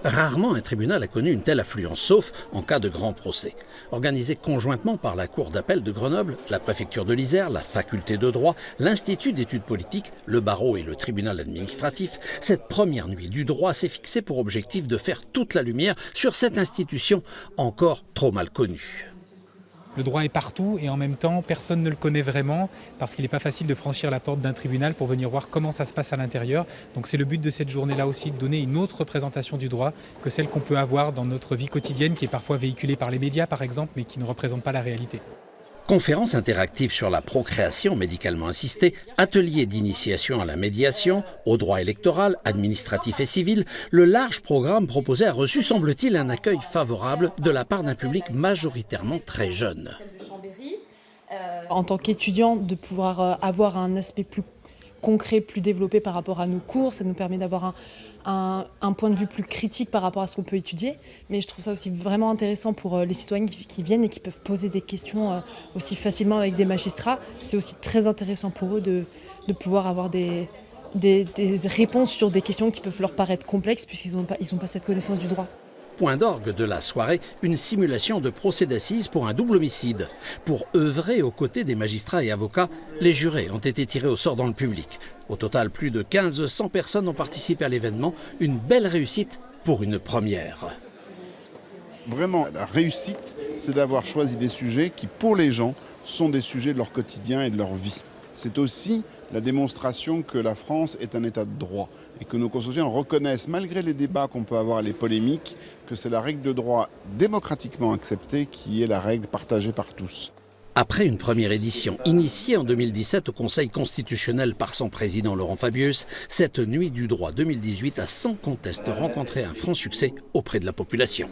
Rarement un tribunal a connu une telle affluence, sauf en cas de grand procès. Organisé conjointement par la Cour d'appel de Grenoble, la préfecture de l'Isère, la faculté de droit, l'Institut d'études politiques, le barreau et le tribunal administratif, cette première nuit du droit s'est fixée pour objectif de faire toute la lumière sur cette institution encore trop mal connue. Le droit est partout et en même temps, personne ne le connaît vraiment parce qu'il n'est pas facile de franchir la porte d'un tribunal pour venir voir comment ça se passe à l'intérieur. Donc c'est le but de cette journée-là aussi, de donner une autre représentation du droit que celle qu'on peut avoir dans notre vie quotidienne, qui est parfois véhiculée par les médias par exemple, mais qui ne représente pas la réalité. Conférences interactives sur la procréation médicalement assistée, ateliers d'initiation à la médiation, au droit électoral, administratif et civil, le large programme proposé a reçu, semble-t-il, un accueil favorable de la part d'un public majoritairement très jeune. En tant qu'étudiant, de pouvoir avoir un aspect plus concret, plus développé par rapport à nos cours, ça nous permet d'avoir un point de vue plus critique par rapport à ce qu'on peut étudier. Mais je trouve ça aussi vraiment intéressant pour les citoyens qui viennent et qui peuvent poser des questions aussi facilement avec des magistrats. C'est aussi très intéressant pour eux de pouvoir avoir des réponses sur des questions qui peuvent leur paraître complexes puisqu'ils n'ont pas cette connaissance du droit. Point d'orgue de la soirée, une simulation de procès d'assises pour un double homicide. Pour œuvrer aux côtés des magistrats et avocats, les jurés ont été tirés au sort dans le public. Au total, plus de 1500 personnes ont participé à l'événement. Une belle réussite pour une première. Vraiment, la réussite, c'est d'avoir choisi des sujets qui, pour les gens, sont des sujets de leur quotidien et de leur vie. C'est aussi la démonstration que la France est un État de droit et que nos concitoyens reconnaissent, malgré les débats qu'on peut avoir et les polémiques, que c'est la règle de droit démocratiquement acceptée qui est la règle partagée par tous. Après une première édition initiée en 2017 au Conseil constitutionnel par son président Laurent Fabius, cette Nuit du droit 2018 a sans conteste rencontré un franc succès auprès de la population.